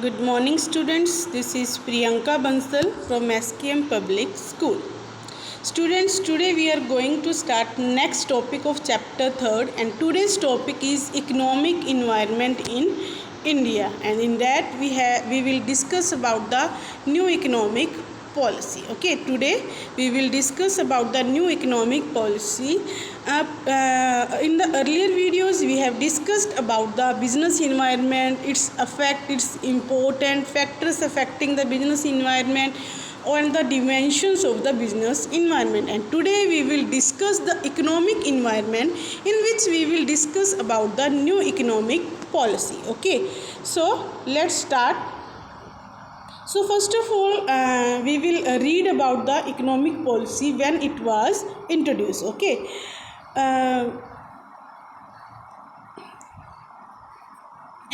Good morning students, this is Priyanka Bansal from SKM Public School. Students, today we are going to start next topic of chapter 3rd, and today's topic is economic environment in India, and in that we will discuss about the new economic policy. Okay, today we will discuss about the new economic policy. In the earlier videos we have discussed about the business environment, its effect, its important factors affecting the business environment, and the dimensions of the business environment. And today we will discuss the economic environment, in which we will discuss about the new economic policy. Okay, so let's start. So first of all, we will read about the economic policy when it was introduced. Okay.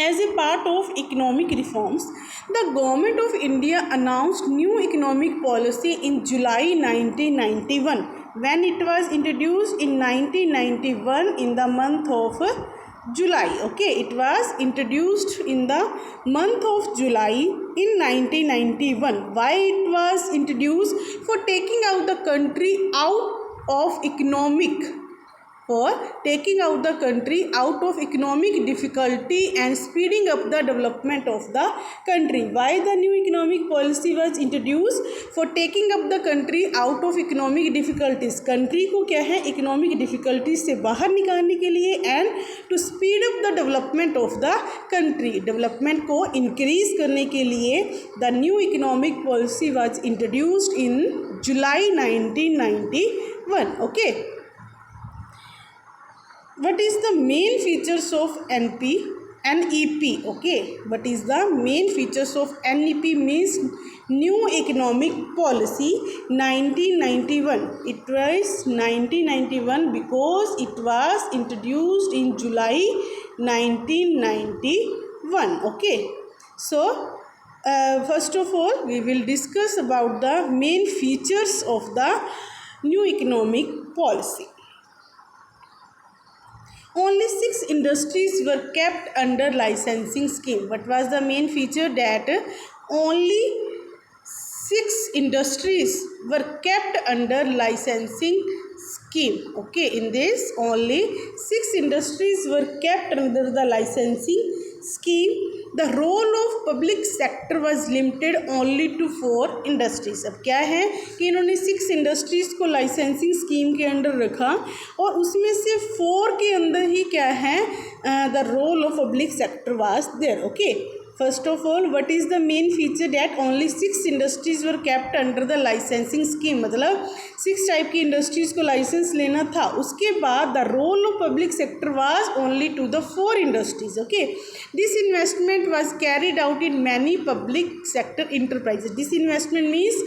As a part of economic reforms, the Government of India announced new economic policy in July 1991. When it was introduced in 1991 in the month of July. Okay, it was introduced in the month of July in 1991. Why it was introduced? For taking out the country out of economic economic difficulty and speeding up the development of the country. Why the new economic policy was introduced? For taking up the country out of economic difficulties. country को क्या है, economic difficulties से बाहर निकालने के लिए, and to speed up the development of the country. development को increase करने के लिए the new economic policy was introduced in July 1991. Okay. What is the main features of NEP? Okay, what is the main features of NEP? Means new economic policy 1991. It was 1991 because it was introduced in July 1991. Okay, so first of all we will discuss about the main features of the new economic policy. Only 6 industries were kept under licensing scheme. What was the main feature? That only 6 industries were kept under licensing scheme. Okay, in this only 6 industries were kept under the licensing scheme. The role of public sector was limited only to 4 industries. अब क्या है कि इन्होंने 6 industries को licensing scheme के under रखा, और उसमें से 4 के अंदर ही क्या है, the role of public sector was there. Okay, first of all what is the main feature? That only 6 industries were kept under the licensing scheme. मतलब 6 टाइप की इंडस्ट्रीज़ को लाइसेंस लेना था. उसके बाद the role of public sector was only to the 4 industries. Okay, this investment was carried out in many public sector enterprises. This investment means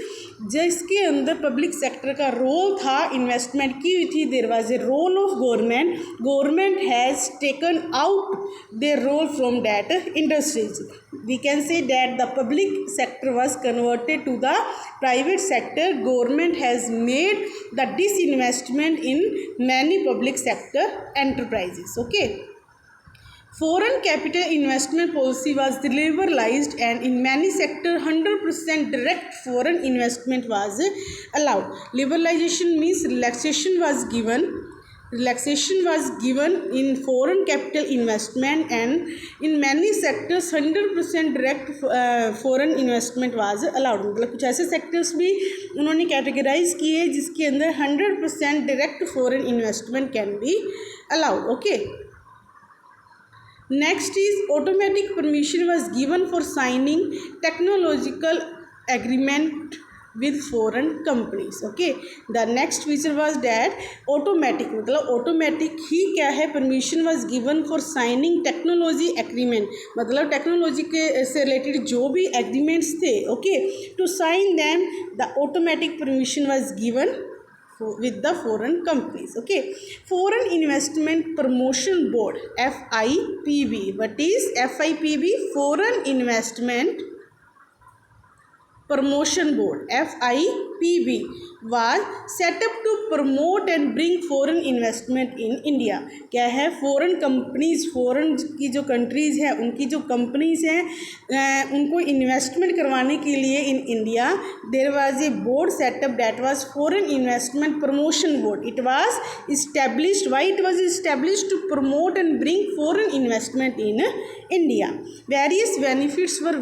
जिसके अंदर public sector का रोल था, इन्वेस्टमेंट की हुई थी. There was a role of government has taken out their role from that industries. We can say that the public sector was converted to the private sector. Government has made the disinvestment in many public sector enterprises. Okay. Foreign capital investment policy was liberalized, and in many sectors 100% direct foreign investment was allowed. Liberalization means relaxation was given in foreign capital investment, and in many sectors 100% direct foreign investment was allowed. मतलब कुछ ऐसे sectors भी उन्होंने categorise किए जिसके अंदर 100% direct foreign investment can be allowed. Okay. Next is automatic permission was given for signing technological agreement with foreign companies. Okay, the next feature was that automatic, मतलब automatic ही क्या है, permission was given for signing technology agreement. मतलब technology के से related जो भी agreements थे, okay, to sign them the automatic permission was given with the foreign companies. Okay, Foreign Investment Promotion Board, FIPB. What is FIPB? Foreign Investment Promotion Board FIPB was set up to promote and bring foreign investment in India. क्या है, foreign companies, foreign की जो countries हैं उनकी जो companies हैं उनको investment करवाने के लिए in India there was a board setup that was foreign investment promotion board. It was established. Why it was established? To promote and bring foreign investment in India. Various benefits were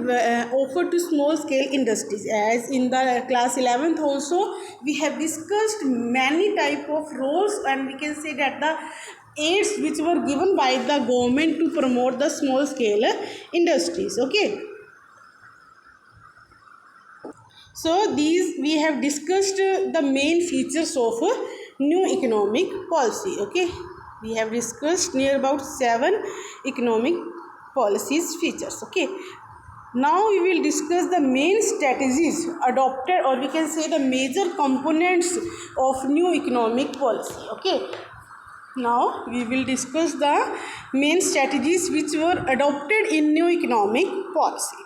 offered to small scale industries. As in the class 11th also we have discussed many type of roles, and we can say that the aids which were given by the government to promote the small scale industries. Okay, so these we have discussed the main features of new economic policy. Okay, we have discussed near about 7 economic policies features. Okay, now we will discuss the main strategies adopted, or we can say the major components of new economic policy. Okay, now we will discuss the main strategies which were adopted in new economic policy.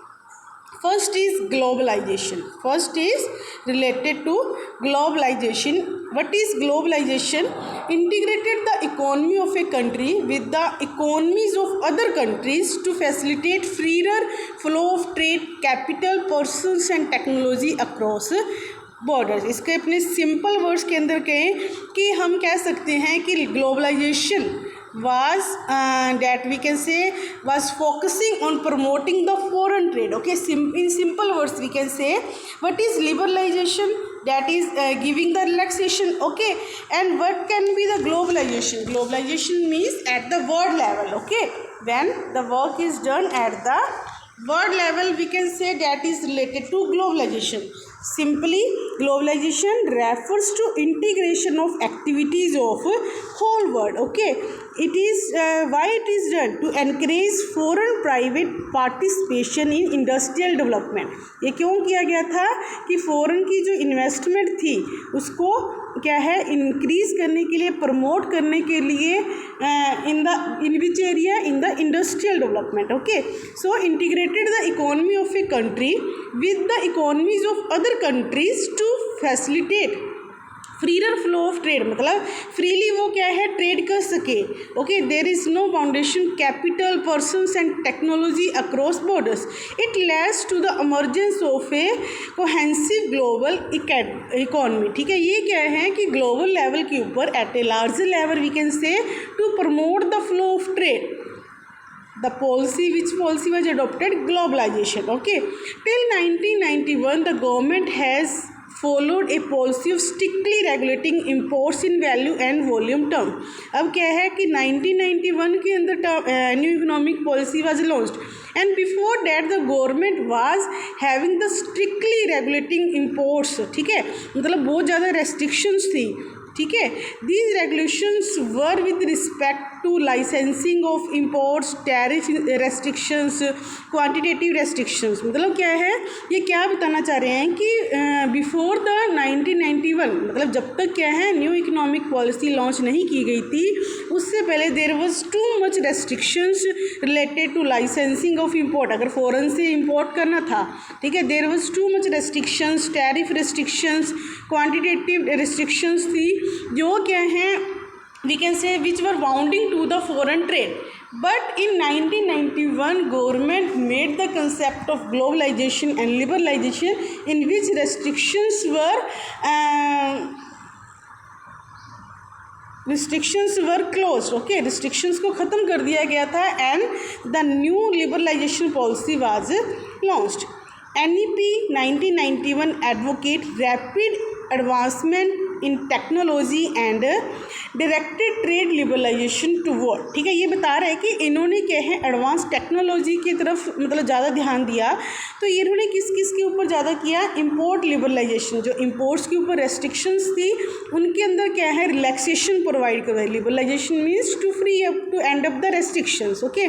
First is globalization. First is related to globalization. What is globalization? Integrated the economy of a country with the economies of other countries to facilitate freer flow of trade, capital, persons and technology across borders. इसके अपने simple words के अंदर कहें कि हम कह सकते हैं कि globalisation was that we can say was focusing on promoting the foreign trade. Okay, in simple words we can say what is liberalization? That is giving the relaxation. Okay, and what can be the globalization? Globalization means at the world level. Okay, when the work is done at the world level, we can say that is related to globalization. Simply, globalization refers to integration of activities of whole world. Okay, it is why it is done to encourage foreign private participation in industrial development. ये क्यों किया गया था कि foreign की जो investment थी उसको क्या है इंक्रीज करने के लिए, प्रमोट करने के लिए in which area, in the industrial development. Okay, so integrated the economy of a country with the economies of other countries to facilitate freer flow of trade. मतलब फ्रीली वो क्या है ट्रेड कर सके. Okay, there is no foundation capital, persons and technology across borders. It leads to the emergence of a cohesive global economy. ठीक है, ये क्या है कि ग्लोबल लेवल के ऊपर at a larger level we can say to promote the flow of trade. The policy, which policy was adopted? Globalization. Okay, till 1991 the government has followed a policy of strictly regulating imports in value and volume term. अब क्या है कि 1991 के अंदर new economic policy was launched, and before that the government was having the strictly regulating imports. ठीक है, मतलब बहुत ज़्यादा रेस्ट्रिक्शंस थी. ठीक है, these regulations were with respect to licensing of imports, tariff restrictions, quantitative restrictions. मतलब क्या है, ये क्या बताना चाह रहे हैं कि बिफोर द 1991, मतलब जब तक क्या है न्यू इकोनॉमिक पॉलिसी लॉन्च नहीं की गई थी उससे पहले there was too much restrictions related to licensing of import. अगर फॉरेन से इम्पोर्ट करना था, ठीक है, there was too much restrictions, tariff restrictions, quantitative restrictions थी जो क्या हैं we can say which were bounding to the foreign trade. But in 1991 government made the concept of globalization and liberalization in which restrictions were closed. Okay, restrictions को ख़त्म कर दिया गया था and the new liberalization policy was launched. NEP 1991 advocate rapid advancement in technology and directed trade liberalisation toward. ठीक है, ये बता रहा है कि इन्होंने क्या है एडवांस टेक्नोलॉजी की तरफ मतलब ज़्यादा ध्यान दिया. तो इन्होंने किस किस के ऊपर ज़्यादा किया? Import liberalisation. जो इम्पोर्ट्स के ऊपर रेस्ट्रिक्शंस थी उनके अंदर क्या है रिलैक्सेशन प्रोवाइड करवाई. Liberalisation means to free up to and up the restrictions. Okay,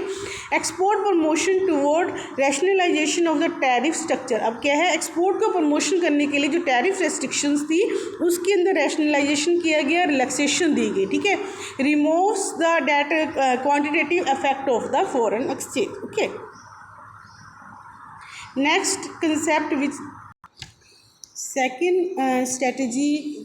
export promotion toward rationalisation of the tariff structure. अब क्या है एक्सपोर्ट का प्रमोशन करने के लिए जो टैरिफ रेस्ट्रिक्शंस थी उसके अंदर रैशनलाइजेशन किया गया, रिलैक्सेशन दी गई. ठीक है, removes the debt quantitative effect of the foreign exchange. Okay, next concept which Second strategy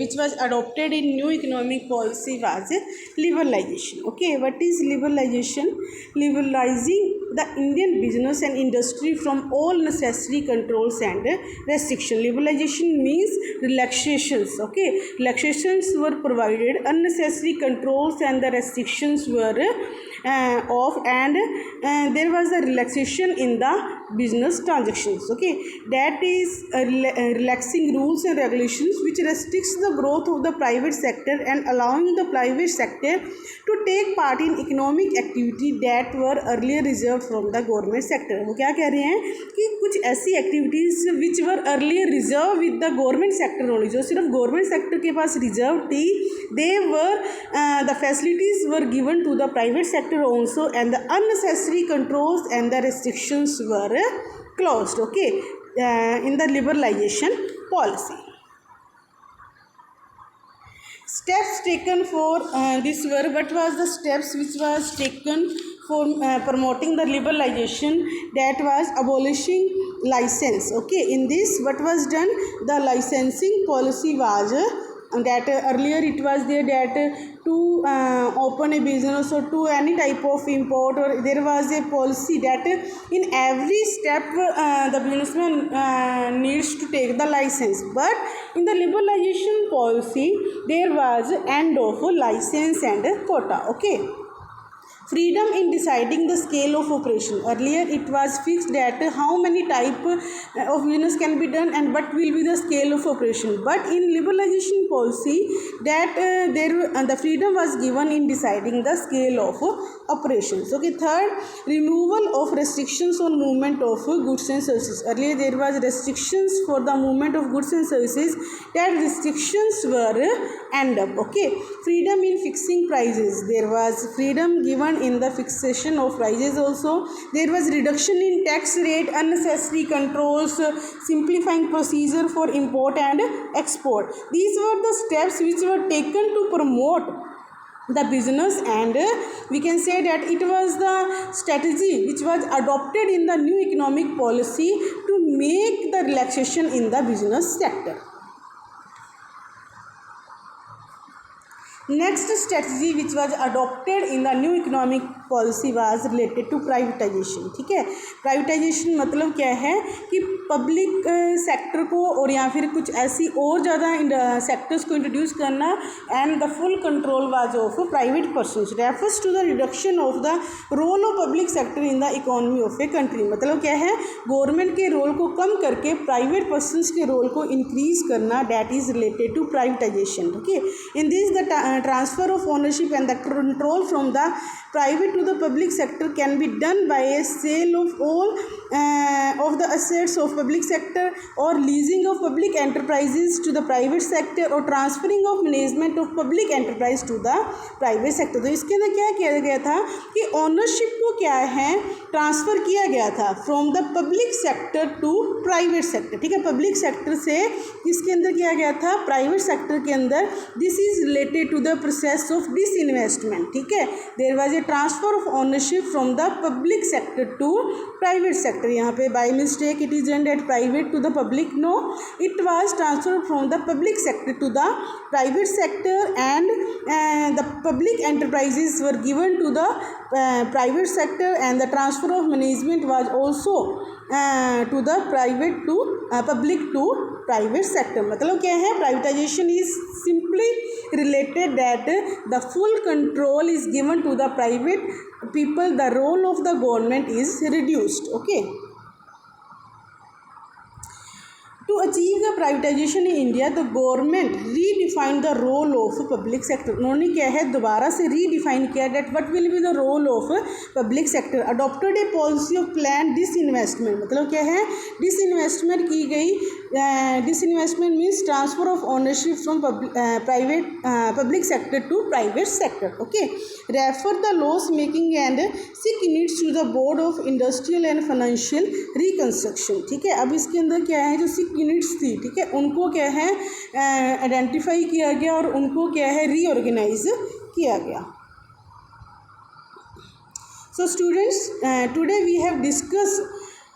which was adopted in new economic policy was liberalization. Okay, what is liberalization? Liberalizing the Indian business and industry from all necessary controls and restriction. Liberalization means relaxations. Okay, relaxations were provided, unnecessary controls and the restrictions were off, and there was a relaxation in the business transactions. Okay, that is relaxing rules and regulations which restricts the growth of the private sector and allowing the private sector to take part in economic activity that were earlier reserved from the government sector. वो क्या कह रहे हैं कि कुछ ऐसी activities which were earlier reserved with the government sector only, जो सिर्फ गवर्नमेंट सेक्टर के पास रिजर्व थी, they were the facilities were given to the private sector also, and the unnecessary controls and the restrictions were closed. Okay, in the liberalization policy. Steps taken for this were, what was the steps which was taken for promoting the liberalization? That was abolishing license. Okay, in this what was done, the licensing policy was that earlier it was there that to open a business or to any type of import, or there was a policy that in every step the businessman needs to take the license, but in the liberalization policy there was end of license and quota. Okay, freedom in deciding the scale of operation. Earlier it was fixed that how many type of business can be done and what will be the scale of operation, but in liberalization policy that the freedom was given in deciding the scale of operations. Okay, third, removal of restrictions on movement of goods and services. Earlier there was restrictions for the movement of goods and services, that restrictions were end up. Okay, freedom in fixing prices. There was freedom given in the fixation of prices also. There was reduction in tax rate, unnecessary controls, simplifying procedure for import and export. These were the steps which were taken to promote the business, and we can say that it was the strategy which was adopted in the new economic policy to make the relaxation in the business sector. Next strategy which was adopted in the new economic policy was related to privatisation. ठीक है, privatisation मतलब क्या है कि public sector को और या फिर कुछ ऐसी और ज़्यादा सेक्टर्स को इंट्रोड्यूस करना, and the full control was of private persons, refers to the reduction of the role of public sector in the economy of a country. मतलब क्या है, गवर्नमेंट के रोल को कम करके प्राइवेट पर्सनस के रोल को इंक्रीज करना, that is related to privatisation. Okay, in this the transfer of ownership and the control from the private to the public sector can be done by a sale of all of the assets of public sector, or leasing of public enterprises to the private sector, or transferring of management of public enterprise to the private sector. तो इसके अंदर क्या किया गया था कि ownership को क्या है ट्रांसफ़र किया गया था from the public sector to private sector. ठीक है, पब्लिक सेक्टर से इसके अंदर किया गया था प्राइवेट सेक्टर के अंदर. This is related to the process of disinvestment. ठीक है, there was a transfer of ownership from the public sector to private sector. यहाँ पे by mistake it is at private to the public. No, it was transfer from the public sector to the private sector, and the public enterprises were given to the private sector, and the transfer of management was also to the private to public to private sector. मतलब क्या है, privatization is simply related that the full control is given to the private people, the role of the government is reduced. Okay, to achieve the privatization in India, the government redefined the role of public sector. उन्होंने क्या है दोबारा से redefine किया that what will be the role of public sector. Adopted a policy of planned disinvestment. मतलब क्या है, disinvestment की गई. Disinvestment means transfer of ownership from public sector to private sector. Okay, refer the loss making and sick units to the Board of Industrial and Financial Reconstruction. ठीक है, अब इसके अंदर क्या है, जो सिक यूनिट्स थी, ठीक है, उनको क्या है आइडेंटिफाई किया गया और उनको क्या है रीऑर्गेनाइज किया गया. So students, today we have discussed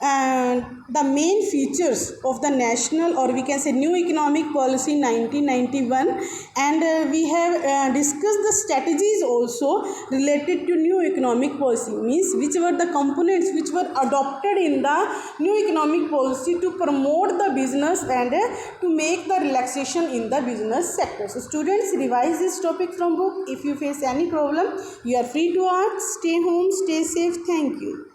and the main features of the national, or we can say new economic policy 1991, and we have discussed the strategies also related to new economic policy, means which were the components which were adopted in the new economic policy to promote the business and to make the relaxation in the business sector. So students, revise this topic from book. If you face any problem, you are free to ask. Stay home, stay safe. Thank you.